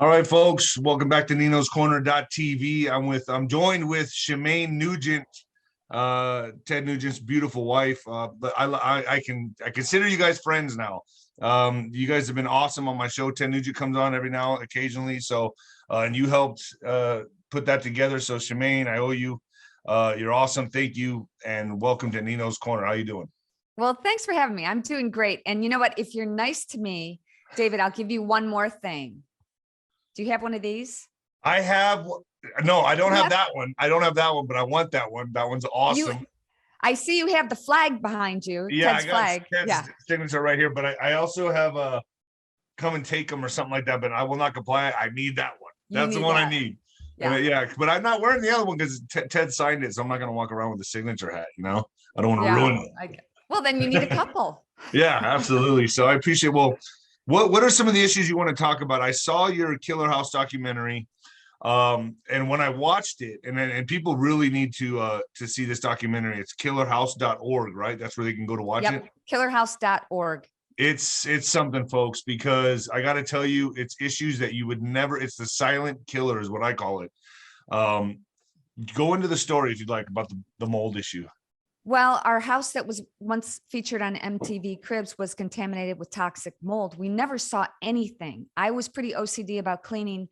All right, folks, welcome back to Nino's Corner.tv. I'm joined with Shemaine Nugent, Ted Nugent's beautiful wife. But I consider you guys friends now. You guys have been awesome on my show. Ted Nugent comes on every now occasionally. So and you helped put that together. So Shemaine, I owe you. You're awesome. Thank you, and welcome to Nino's Corner. How you doing? Well, thanks for having me. I'm doing great. And you know what? If you're nice to me, David, I'll give you one more thing. Do you have one of these? I have no, I don't have that one. I don't have that one, but I want that one. That one's awesome. I see you have the flag behind you. Yeah, Ted's I got flag. Ted's signature right here, but I also have a come and take them or something like that, but I will not comply. I need that one. That's the one I need. Yeah. And, but I'm not wearing the other one because Ted signed it, so I'm not going to walk around with the signature hat, you know? I don't want to ruin it. Well, then you need a couple. Yeah, absolutely. So I appreciate, well, what are some of the issues you want to talk about? I saw your Killer House documentary, and when I watched it, and people really need to see this documentary. It's killerhouse.org, right? That's where they can go to watch it. Killerhouse.org. It's something, folks, because I got to tell you, it's issues that you would never. It's the silent killer, is what I call it. Go into the story if you'd like about the mold issue. Well, our house that was once featured on MTV Cribs was contaminated with toxic mold. We never saw anything. I was pretty OCD about cleaning,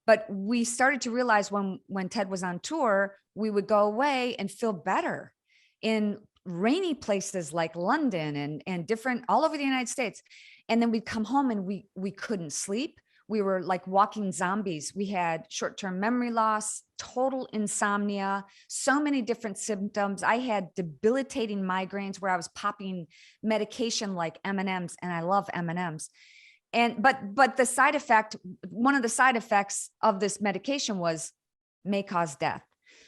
but we started to realize when Ted was on tour, we would go away and feel better in rainy places like London and different all over the United States. And then we'd come home and we couldn't sleep. We were like walking zombies. We had short-term memory loss, total insomnia, so many different symptoms. I had debilitating migraines where I was popping medication like M&Ms, and I love M&Ms. But the side effect, one of the side effects of this medication may cause death.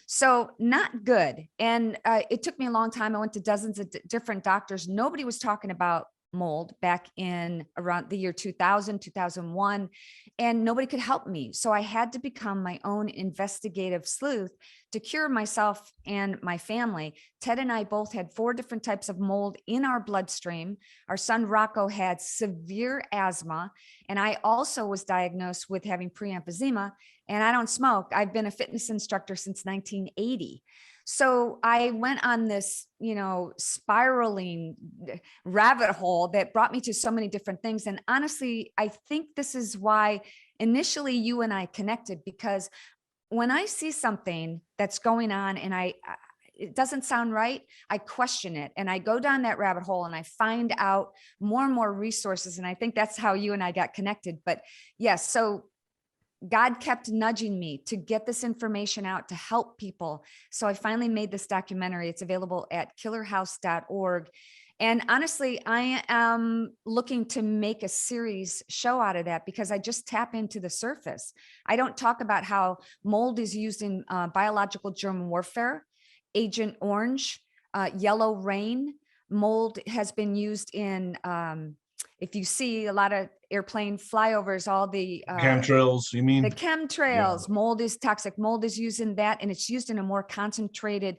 So not good. And it took me a long time. I went to dozens of different doctors. Nobody was talking about mold back in around the year 2000, 2001, and nobody could help me. So I had to become my own investigative sleuth to cure myself and my family. Ted and I both had 4 different types of mold in our bloodstream. Our son Rocco had severe asthma, and I also was diagnosed with having pre-emphysema, and I don't smoke. I've been a fitness instructor since 1980. So I went on this, spiraling rabbit hole that brought me to so many different things. And honestly, I think this is why initially you and I connected, because when I see something that's going on and it doesn't sound right, I question it and I go down that rabbit hole and I find out more and more resources. And I think that's how you and I got connected. But yes, so God kept nudging me to get this information out to help people. So I finally made this documentary. It's available at killerhouse.org. And honestly, I am looking to make a series show out of that because I just tap into the surface. I don't talk about how mold is used in biological germ warfare, Agent Orange, yellow rain. Mold has been used in if you see a lot of airplane flyovers, all the chemtrails, you mean? The chemtrails, mold is toxic. Mold is used in that, and it's used in a more concentrated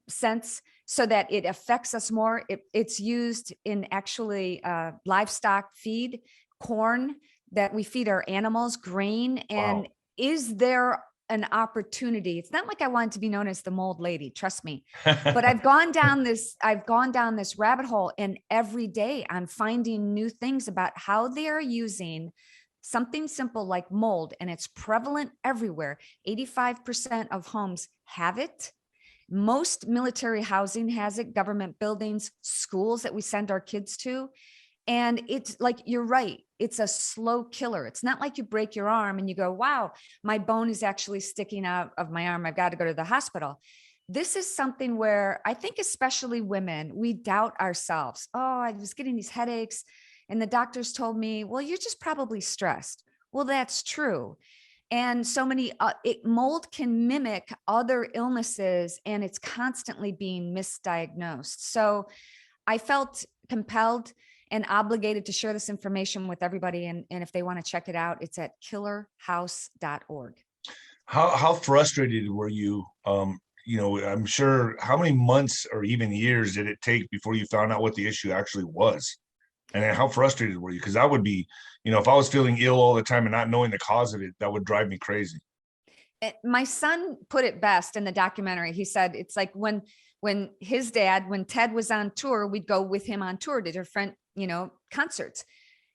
sense so that it affects us more. It's used in actually livestock feed, corn that we feed our animals, grain. And is there an opportunity? It's not like I want to be known as the mold lady, trust me, but I've gone down this rabbit hole, and every day I'm finding new things about how they are using something simple like mold, and it's prevalent everywhere. 85% of homes have it. Most military housing has it, government buildings, schools that we send our kids to. And it's like, you're right. It's a slow killer. It's not like you break your arm and you go, wow, my bone is actually sticking out of my arm. I've got to go to the hospital. This is something where I think, especially women, we doubt ourselves. Oh, I was getting these headaches and the doctors told me, well, you're just probably stressed. Well, that's true. And so many, mold can mimic other illnesses and it's constantly being misdiagnosed. So I felt compelled and obligated to share this information with everybody. And if they want to check it out, it's at killerhouse.org. How frustrated were you? I'm sure, how many months or even years did it take before you found out what the issue actually was? And then how frustrated were you? Because that would be, if I was feeling ill all the time and not knowing the cause of it, that would drive me crazy. My son put it best in the documentary. He said, it's like when his dad, when Ted was on tour, we'd go with him on tour to different, concerts.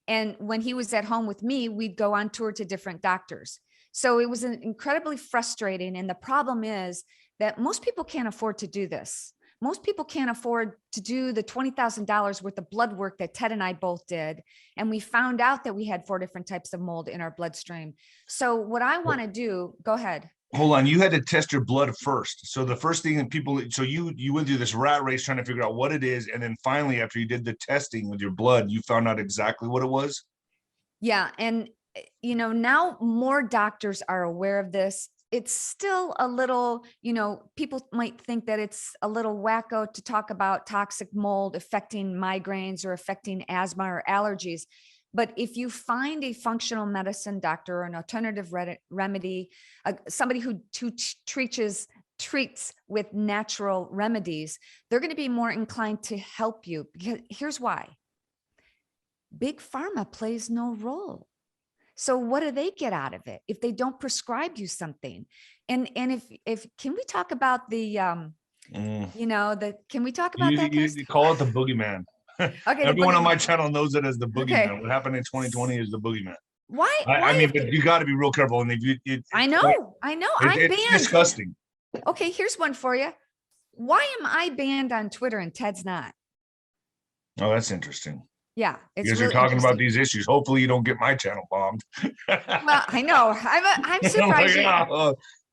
And when he was at home with me, we'd go on tour to different doctors. So it was incredibly frustrating. And the problem is that most people can't afford to do this. Most people can't afford to do the $20,000 worth of blood work that Ted and I both did. And we found out that we had 4 different types of mold in our bloodstream. So what I want to do, go ahead. Hold on, you had to test your blood first. So the first thing that people, so you went through this rat race trying to figure out what it is. And then finally, after you did the testing with your blood, you found out exactly what it was. Yeah. And, now more doctors are aware of this. It's still a little, people might think that it's a little wacko to talk about toxic mold affecting migraines or affecting asthma or allergies. But if you find a functional medicine doctor or an alternative remedy, somebody who treats with natural remedies, they're going to be more inclined to help you. Because here's why. Big pharma plays no role. So what do they get out of it if they don't prescribe you something? And if can we talk about the can we talk about that? You call it the boogeyman. Okay. Everyone on my channel knows it as the boogeyman. Okay. What happened in 2020 is the boogeyman. Why? I mean, but you got to be real careful. And if I know. I'm banned. Disgusting. Okay, here's one for you. Why am I banned on Twitter and Ted's not? Oh, that's interesting. Yeah, it's because really you're talking about these issues. Hopefully, you don't get my channel bombed. Well, I know. I'm surprised. Yeah.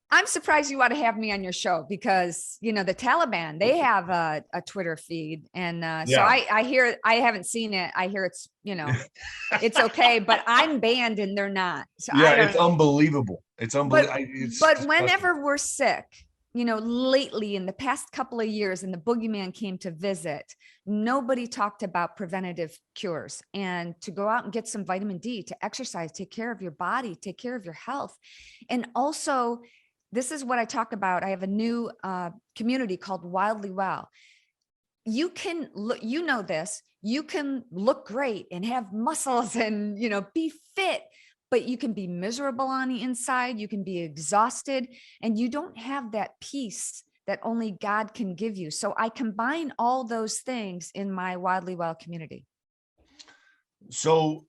I'm surprised you want to have me on your show because the Taliban, they have a Twitter feed, and so I hear, I haven't seen it. I hear it's it's okay, but I'm banned and they're not. So it's unbelievable. It's unbelievable. But whenever we're sick, lately in the past couple of years, and the boogeyman came to visit, nobody talked about preventative cures and to go out and get some vitamin D, to exercise, take care of your body, take care of your health. And also, this is what I talk about. I have a new community called Wildly Well. You can look, this, you can look great and have muscles and, be fit, but you can be miserable on the inside. You can be exhausted and you don't have that peace that only God can give you. So I combine all those things in my Wildly Well community. So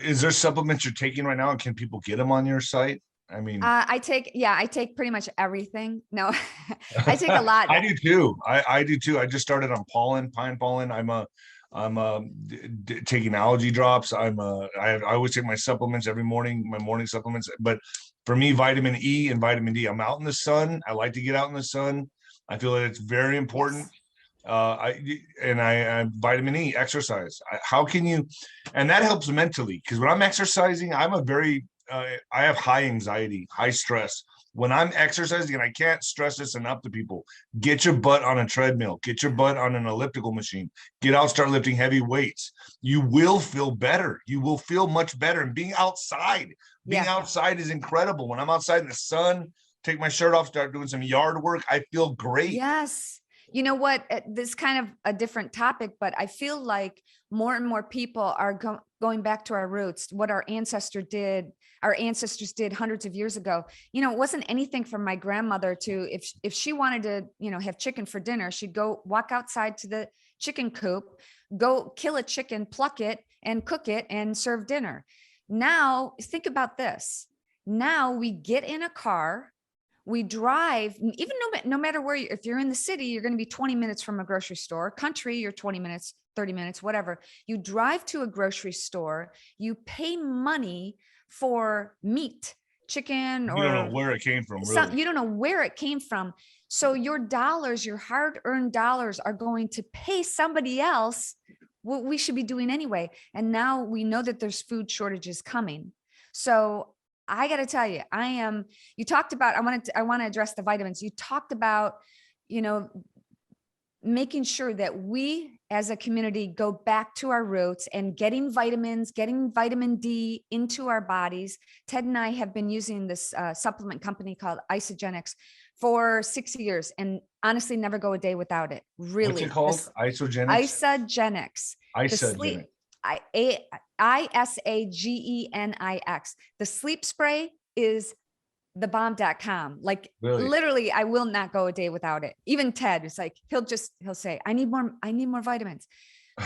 is there supplements you're taking right now? And can people get them on your site? I mean, I take pretty much everything. No, I take a lot. I do too. I do too. I just started on pine pollen. I'm taking algae drops. I always take my supplements every morning, my morning supplements. But for me, vitamin E and vitamin D, I'm out in the sun. I like to get out in the sun. I feel that it's very important. Yes. I vitamin E, exercise. How can you, and that helps mentally, because when I'm exercising, I'm a very, I have high anxiety, high stress. When I'm exercising, and I can't stress this enough to people, get your butt on a treadmill, get your butt on an elliptical machine, get out, start lifting heavy weights. You will feel better. You will feel much better. And being outside is incredible. When I'm outside in the sun, take my shirt off, start doing some yard work, I feel great. Yes. You know what? This is kind of a different topic, but I feel like more and more people are going back to our roots, what our ancestors did hundreds of years ago. It wasn't anything from my grandmother to, if she wanted to, have chicken for dinner, she'd go walk outside to the chicken coop, go kill a chicken, pluck it and cook it and serve dinner. Now, think about this. Now we get in a car, we drive, even no matter where if you're in the city, you're going to be 20 minutes from a grocery store. Country, you're 20 minutes, 30 minutes, whatever. You drive to a grocery store, you pay money for meat, chicken, or you don't know where it came from. Really. You don't know where it came from. So your dollars, your hard-earned dollars, are going to pay somebody else what we should be doing anyway. And now we know that there's food shortages coming. So I got to tell you, you talked about, I want to address the vitamins. You talked about, making sure that we as a community go back to our roots and getting vitamins, getting vitamin D into our bodies. Ted and I have been using this supplement company called Isagenix for 6 years and honestly never go a day without it. Really. What's it called? Isagenix? Isagenix. Isagenix. ISAGENIX. The sleep spray is the bomb.com. Like Really? literally, I will not go a day without it. Even Ted is like, he'll say, I need more vitamins.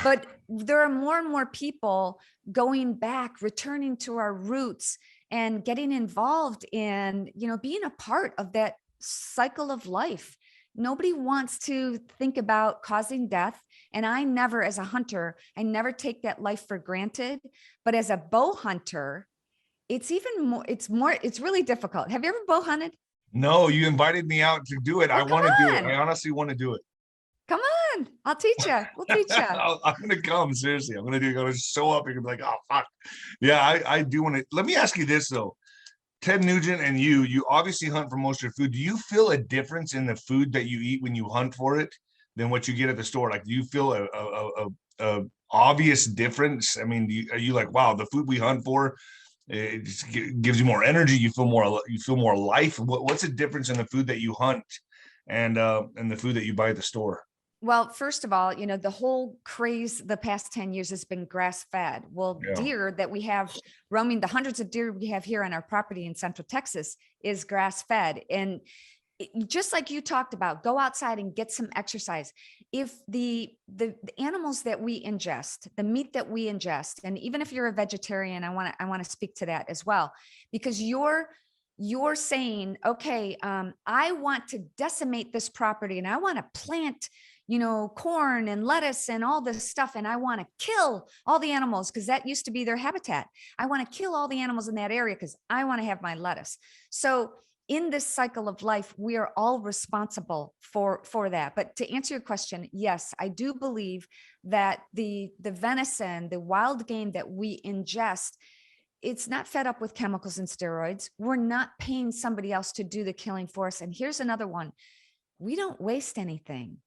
But there are more and more people going back, returning to our roots and getting involved in, being a part of that cycle of life. Nobody wants to think about causing death. And I never, as a hunter, I never take that life for granted. But as a bow hunter, it's really difficult. Have you ever bow hunted? No, you invited me out to do it. I Well, come want to do it. on. I honestly want to do it. Come on. I'll teach you. We'll teach you. I'm gonna come, seriously. I'm gonna show up. You're gonna be like, oh fuck. Yeah, I do want to. Let me ask you this though. Ted Nugent and you obviously hunt for most of your food. Do you feel a difference in the food that you eat when you hunt for it than what you get at the store? Like, do you feel a obvious difference? I mean, are you like, wow, the food we hunt for, it just gives you more energy. You feel more life. What's the difference in the food that you hunt and the food that you buy at the store? Well, first of all, the whole craze the past 10 years has been grass fed. Well, Yeah. deer that we have roaming, the hundreds of deer we have here on our property in Central Texas is grass fed. And just like you talked about, go outside and get some exercise. If the animals that we ingest, the meat that we ingest, and even if you're a vegetarian, I want to speak to that as well, because you're saying, okay, I want to decimate this property and I want to plant, corn and lettuce and all this stuff. And I want to kill all the animals because that used to be their habitat. I want to kill all the animals in that area because I want to have my lettuce. So in this cycle of life, we are all responsible for that. But to answer your question, yes, I do believe that the venison, the wild game that we ingest, it's not fed up with chemicals and steroids. We're not paying somebody else to do the killing for us. And here's another one. We don't waste anything.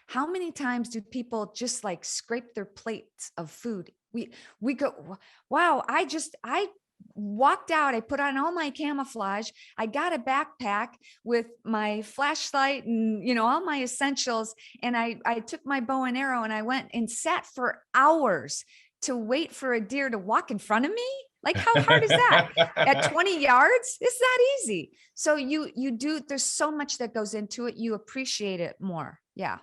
How many times do people just like scrape their plates of food? We go, wow, I walked out. I put on all my camouflage. I got a backpack with my flashlight and, all my essentials. And I took my bow and arrow and I went and sat for hours to wait for a deer to walk in front of me. Like, how hard is that? At 20 yards? It's that easy. So you do, there's so much that goes into it. You appreciate it more. Yeah.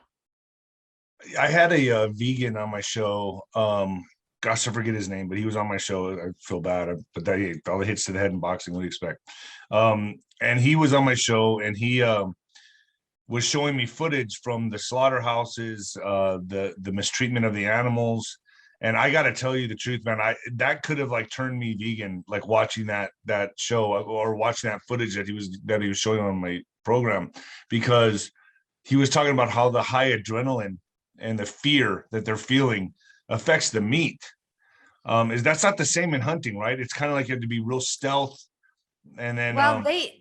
I had a vegan on my show. Gosh, I forget his name, but he was on my show. I feel bad, but all the hits to the head in boxing. What do you expect? And he was on my show, and he was showing me footage from the slaughterhouses, the mistreatment of the animals. And I got to tell you the truth, man. That could have like turned me vegan, like watching that show or watching that footage that he was showing on my program, because he was talking about how the high adrenaline and the fear that they're feeling affects the meat. That's not the same in hunting, right? It's kind of like you have to be real stealth. And then, well, they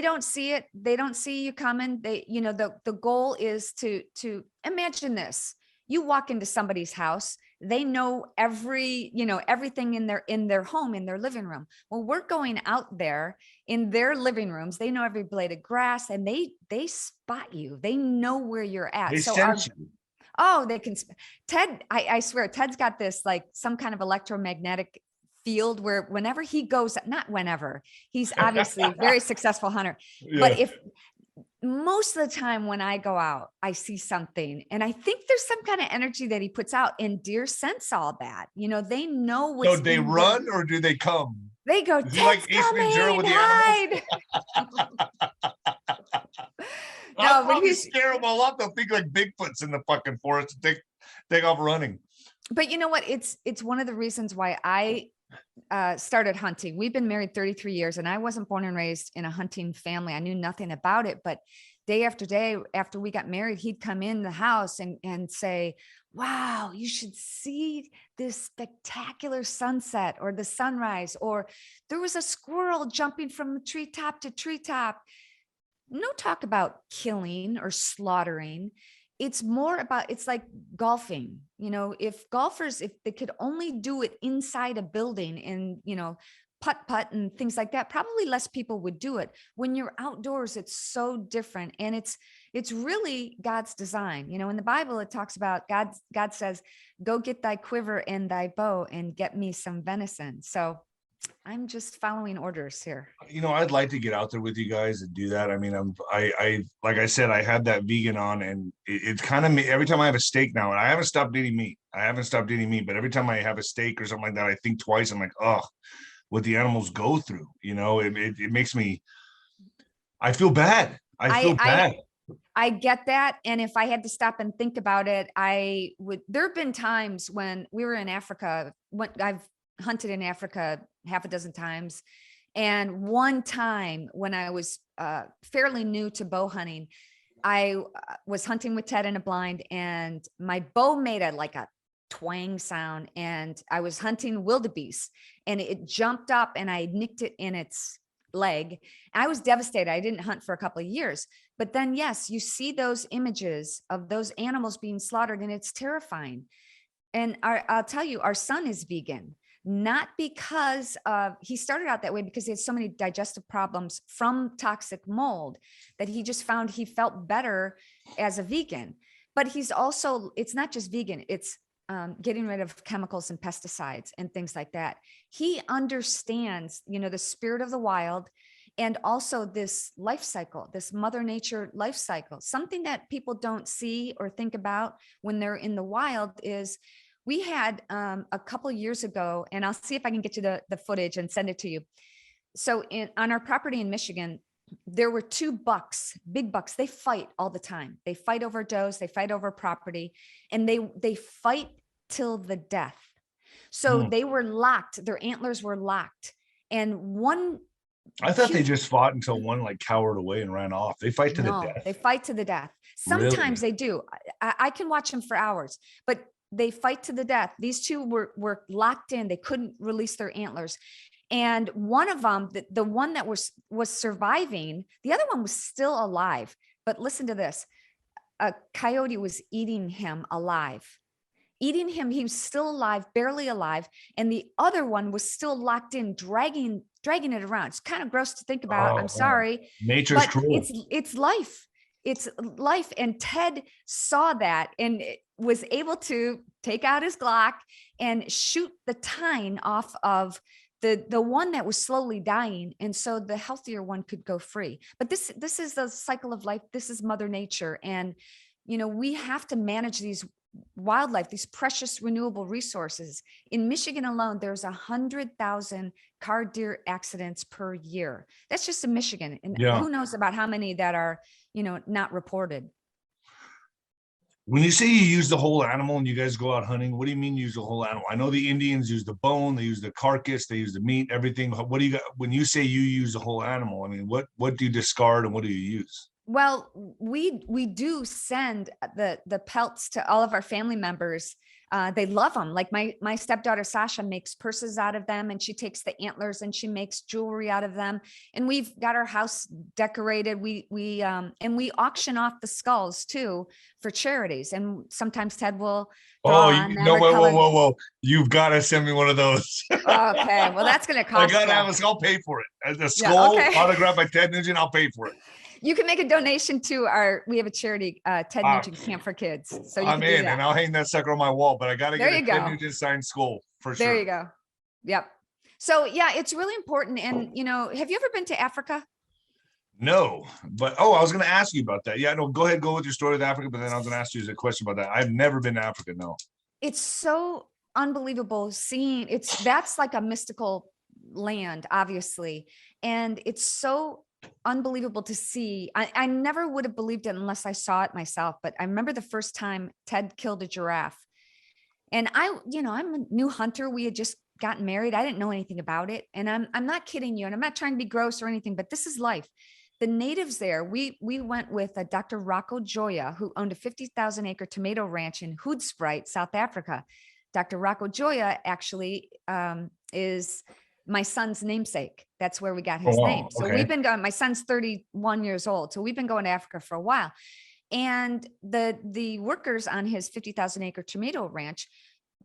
don't see it. They don't see you coming. The goal is to imagine this. You walk into somebody's house, they know everything in their home, in their living room. Well, we're going out there in their living rooms. They know every blade of grass and they spot you. They know where you're at. they So sense you. oh, they can. Ted, I swear, Ted's got this like some kind of electromagnetic field where whenever he goes, not whenever, he's obviously a very successful hunter. Yeah. But if most of the time when I go out, I see something and I think there's some kind of energy that he puts out, and deer sense all that. They know what's So they run or do they come? They go, Is it like Ted's Ace Ventura coming, with the hide. I'll No, but probably he's, scare them all up. They'll think like Bigfoot's in the fucking forest and take off running. but you know what? It's one of the reasons why I started hunting. We've been married 33 years and I wasn't born and raised in a hunting family. I knew nothing about it, but day after day after we got married, he'd come in the house and say, wow, you should see this spectacular sunset or the sunrise, or there was a squirrel jumping from treetop to treetop. No talk about killing or slaughtering. It's more about, it's like golfing. If golfers, if they could only do it inside a building and, putt and things like that, probably less people would do it. When you're outdoors, it's so different. And it's it's really God's design. You know, in the Bible, it talks about God says, go get thy quiver and thy bow and get me some venison. So I'm just following orders here. You know, I'd like to get out there with you guys and do that. I mean, like I said, I had that vegan on, and it's kind of me every time I have a steak now, and I haven't stopped eating meat. I haven't stopped eating meat, but every time I have a steak or something like that, I think twice. I'm like, oh, what the animals go through. You know, it makes me. I feel bad. I feel bad. I get that. And if I had to stop and think about it, I would. There have been times when we were in Africa. When I've hunted in Africa half a dozen times. And one time when I was fairly new to bow hunting, I was hunting with Ted in a blind, and my bow made a twang sound, and I was hunting wildebeest, and it jumped up and I nicked it in its leg. I was devastated. I didn't hunt for a couple of years. But then, yes, you see those images of those animals being slaughtered, and it's terrifying. And I'll tell you, our son is vegan, not because he started out that way because he had so many digestive problems from toxic mold that he just found he felt better as a vegan. But he's also, it's not just vegan, it's getting rid of chemicals and pesticides and things like that. He understands, you know, the spirit of the wild, and also this life cycle, this Mother Nature life cycle. Something that people don't see or think about when they're in the wild is we had a couple of years ago, and I'll see if I can get you the footage and send it to you. So on our property in Michigan, there were two bucks, big bucks. They fight all the time. They fight over does, they fight over property, and they fight till the death. So they were locked. Their antlers were locked. And one, I thought they just fought until one like cowered away and ran off. They fight to the death. They fight to the death. Sometimes they do. I can watch them for hours, but they fight to the death. These two were locked in. They couldn't release their antlers. And one of them, the one that was surviving, the other one was still alive. But listen to this. A coyote was eating him alive. Eating him, he was still alive, barely alive. And the other one was still locked in, dragging it around. It's kind of gross to think about. I'm sorry. Nature's cruel. It's life. It's life. And Ted saw that and was able to take out his Glock and shoot the tine off of the one that was slowly dying. And so the healthier one could go free. But this is the cycle of life. This is Mother Nature. And, you know, we have to manage these wildlife, these precious renewable resources. In Michigan alone, there's 100,000 car deer accidents per year. That's just in Michigan. And who knows about how many that are, you know, not reported. When you say you use the whole animal and you guys go out hunting, what do you mean use the whole animal? I know the Indians use the bone, they use the carcass, they use the meat, everything. What do you got when you say you use the whole animal? I mean, what do you discard and what do you use? Well, we do send the pelts to all of our family members. They love them. Like my stepdaughter Sasha makes purses out of them, and she takes the antlers and she makes jewelry out of them. And we've got our house decorated. We auction off the skulls too for charities. And sometimes Ted will. Whoa! You've got to send me one of those. Okay, well that's going to cost. I gotta have a skull. I'll pay for it. The skull autographed by Ted Nugent. I'll pay for it. You can make a donation to we have a charity, Ted Nugent Camp for Kids. So I'm in, and I'll hang that sucker on my wall, but I got to get a Ted Nugent signed skull for sure. There you go. Yep. So yeah, it's really important. And, you know, have you ever been to Africa? No, but, I was going to ask you about that. Yeah, no, go ahead. Go with your story of Africa, but then I was going to ask you a question about that. I've never been to Africa. No. It's so unbelievable seeing that's like a mystical land, obviously. And it's so unbelievable to see. I never would have believed it unless I saw it myself. But I remember the first time Ted killed a giraffe, and I'm a new hunter. We had just gotten married. I didn't know anything about it. And I'm not kidding you. And I'm not trying to be gross or anything, but this is life. The natives there, we went with Dr. Rocco Joya, who owned a 50,000 acre tomato ranch in Hoedspruit, South Africa. Dr. Rocco Joya actually is my son's namesake. That's where we got his name. So we've been going, my son's 31 years old. So we've been going to Africa for a while. And the workers on his 50,000 acre tomato ranch,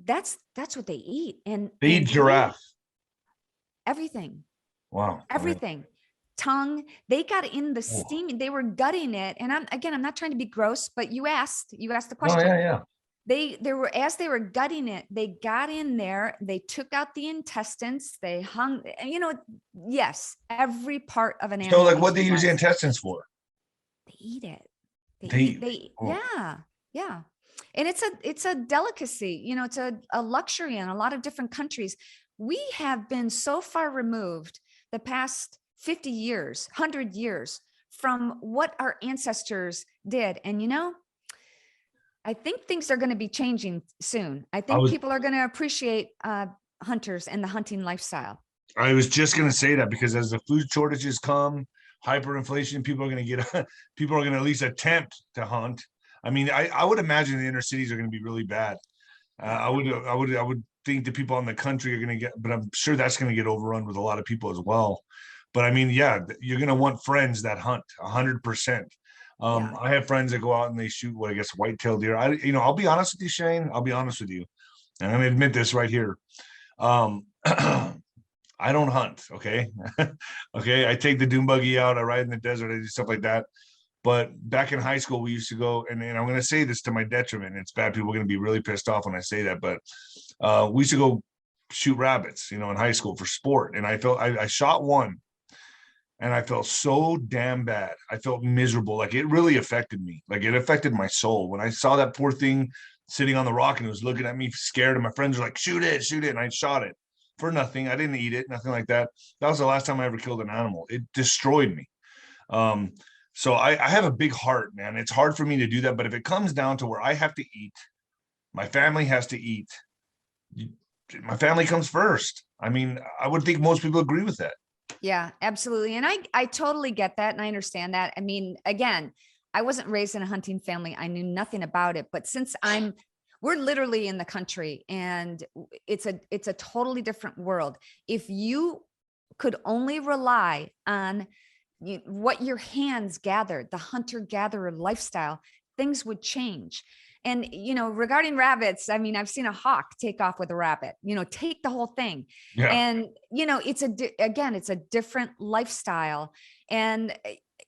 that's what they eat. And they eat giraffe. Everything. Wow. Everything. tongue. They got in the Oh. steaming, they were gutting it. And I'm not trying to be gross, but you asked the Oh, question. yeah, yeah. They were, as they were gutting it, they got in there, they took out the intestines, they hung, and yes, every part of an So animal. like what needs they to be use the blessed. intestines for? They eat it. They, oh, Yeah, yeah. And it's a delicacy, it's a luxury in a lot of different countries. We have been so far removed the past 50 years, 100 years from what our ancestors did. And I think things are going to be changing soon. I I think was people are going to appreciate hunters and the hunting lifestyle. I was just gonna say that because as the food shortages come, hyperinflation, people are gonna get people are gonna at least attempt to hunt. I mean, I would imagine the inner cities are gonna be really bad. Yeah. I would think the people in the country are gonna get, but I'm sure that's gonna get overrun with a lot of people as well. But I mean, yeah, you're gonna want friends that hunt 100%. Yeah. I have friends that go out and they shoot what I guess white-tailed deer. I'll be honest with you, Shane. I'll be honest with you, and I'm gonna admit this right here. Um, I don't hunt. Okay. Okay. I take the dune buggy out. I ride in the desert. I do stuff like that. But back in high school, we used to go, and I'm going to say this to my detriment. It's bad. People are going to be really pissed off when I say that. But we used to go shoot rabbits, in high school for sport. And I shot one and I felt so damn bad. I felt miserable. Like it really affected me. Like it affected my soul. When I saw that poor thing sitting on the rock and it was looking at me scared, and my friends were like, shoot it, shoot it. And I shot it for nothing. I didn't eat it, nothing like that. That was the last time I ever killed an animal. It destroyed me. So I have a big heart, man. It's hard for me to do that. But if it comes down to where I have to eat, my family has to eat, my family comes first. I mean, I would think most people agree with that. Yeah, absolutely. And I totally get that. And I understand that. I mean, again, I wasn't raised in a hunting family. I knew nothing about it. But since we're literally in the country and it's a totally different world. If you could only rely on what your hands gathered, the hunter-gatherer lifestyle, things would change. And, regarding rabbits, I mean, I've seen a hawk take off with a rabbit, take the whole thing. Yeah. And, it's a different lifestyle and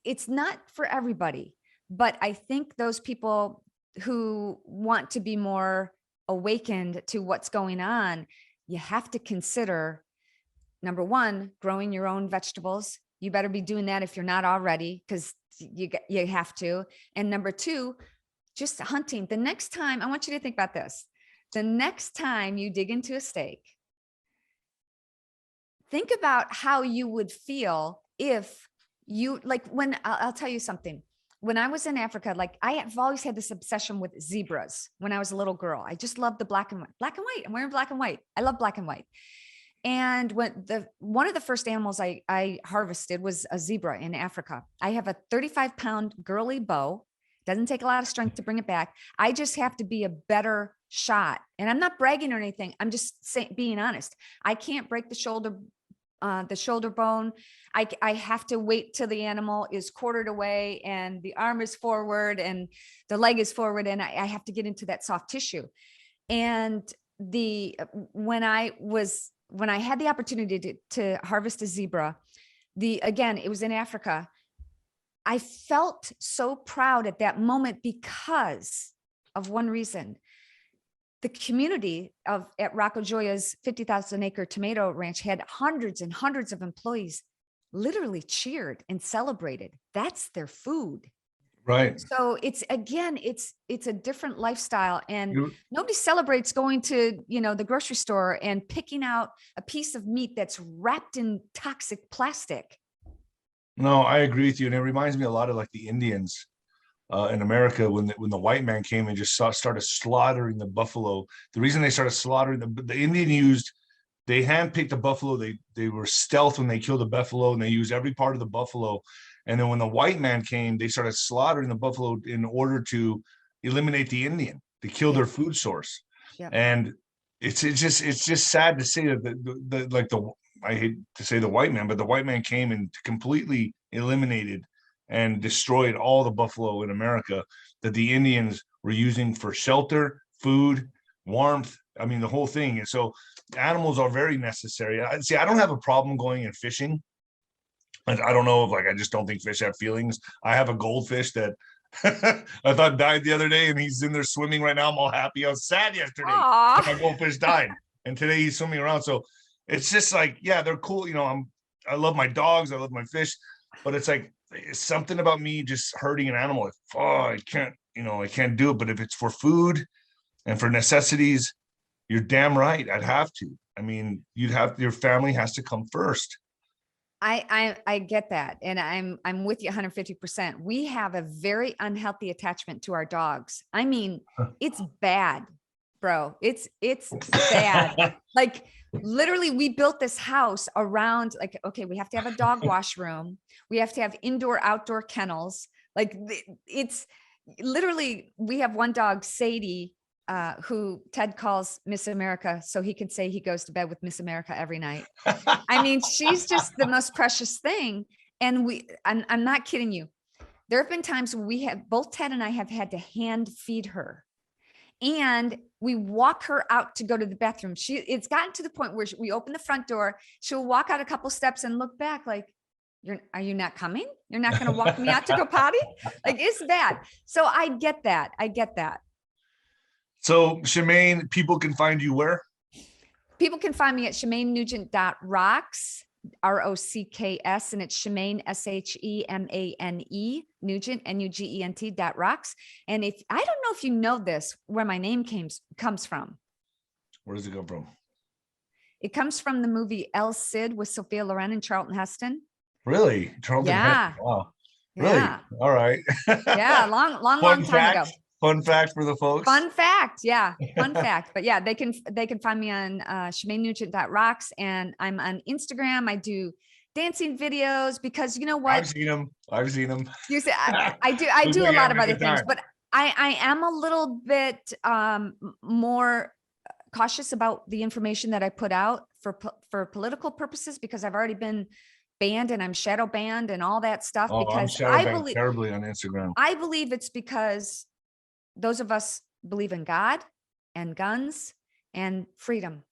it's not for everybody. But I think those people who want to be more awakened to what's going on, you have to consider, number one, growing your own vegetables. You better be doing that if you're not already, because you have to. And number two, just hunting. The next time, I want you to think about this. The next time you dig into a steak, think about how you would feel if you, like, when I'll tell you something. When I was in Africa, like I have always had this obsession with zebras when I was a little girl. I just loved the black and white. I'm wearing black and white. I love black and white. And one of the first animals I harvested was a zebra in Africa. I have a 35-pound girly bow. Doesn't take a lot of strength to bring it back. I just have to be a better shot. And I'm not bragging or anything. I'm just being honest. I can't break the shoulder bone. I have to wait till the animal is quartered away and the arm is forward and the leg is forward. And I have to get into that soft tissue. And when I had the opportunity to harvest a zebra, again, it was in Africa. I felt so proud at that moment because of one reason. The community at Rocco Joya's 50,000 acre tomato ranch had hundreds and hundreds of employees literally cheered and celebrated. That's their food. Right. So it's a different lifestyle, and nobody celebrates going to, the grocery store and picking out a piece of meat that's wrapped in toxic plastic. No, I agree with you. And it reminds me a lot of like the Indians in America when the white man came and just started slaughtering the buffalo. The reason they started slaughtering the Indian they handpicked the buffalo. They were stealth when they killed the buffalo, and they used every part of the buffalo. And then when the white man came, they started slaughtering the buffalo in order to eliminate the Indian, to kill their food source. Yeah. And it's just sad to say that I hate to say the white man, but the white man came and completely eliminated and destroyed all the buffalo in America that the Indians were using for shelter, food, warmth. I mean, the whole thing. And so animals are very necessary. I don't have a problem going and fishing. I don't know if like I just don't think fish have feelings. I have a goldfish that I thought died the other day, and he's in there swimming right now. I'm all happy. I was sad yesterday that my Aw. goldfish died, and today he's swimming around. So it's just like, yeah, they're cool. I love my dogs. I love my fish, but it's like it's something about me just hurting an animal. Like, oh, I can't do it. But if it's for food and for necessities, you're damn right. I'd have to. I mean, your family has to come first. I get that. And I'm with you 150%. We have a very unhealthy attachment to our dogs. I mean, it's bad, bro. It's bad. Like literally we built this house around like, okay, we have to have a dog wash room. We have to have indoor, outdoor kennels. Like it's literally, we have one dog, Sadie, who Ted calls Miss America. So he can say he goes to bed with Miss America every night. I mean, she's just the most precious thing. And I'm not kidding you. There have been times both Ted and I have had to hand feed her. And we walk her out to go to the bathroom. It's gotten to the point where we open the front door. She'll walk out a couple steps and look back like, are you not coming? You're not going to walk me out to go potty? Like it's bad. So I get that. So Shemaine, people can find you where? People can find me at ShemaineNugent.rocks, ROCKS, and it's Shemaine, SHEMANE, Nugent, NUGENT.rocks. And I don't know if you know this, where my name comes from. Where does it come from? It comes from the movie El Cid with Sophia Loren and Charlton Heston. Really? Charlton Yeah. Heston. Wow. Really? Yeah. All right. Yeah. Long time ago. Fun fact for the folks. Fun fact. Yeah. Fun fact. But yeah, they can find me on ShemaineNugent.rocks, and I'm on Instagram. I do dancing videos because you know what? I've seen them. You say I do a lot of other things, but I am a little bit more cautious about the information that I put out for political purposes, because I've already been banned and I'm shadow banned and all that stuff. Oh, I'm because shadow banned terribly on Instagram. I believe it's because those of us believe in God and guns and freedom.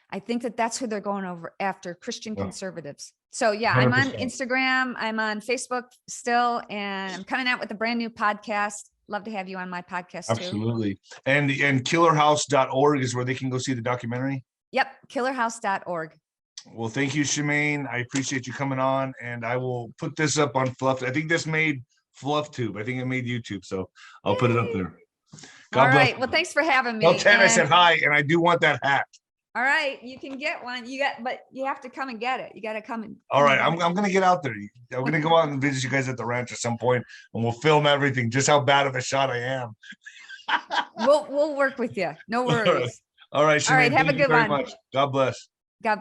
I think that's who they're going over after, Christian conservatives. So yeah, 100%. I'm on Instagram, I'm on Facebook still, and I'm coming out with a brand new podcast. Love to have you on my podcast too. Absolutely. And killerhouse.org is where they can go see the documentary. Yep, killerhouse.org. Well, thank you, Shemaine. I appreciate you coming on, and I will put this up on Fluff. I think this made FluffTube. I think it made YouTube, so I'll put it up there. God bless. All right. Well, thanks for having me. Tell Ted I said hi, and I do want that hat. All right, you can get one. But you have to come and get it. You got to come and. All right, I'm gonna get out there. I'm gonna go out and visit you guys at the ranch at some point, and we'll film everything. Just how bad of a shot I am. We'll work with you. No worries. All right, Shemaine, all right. Have a good one. God bless.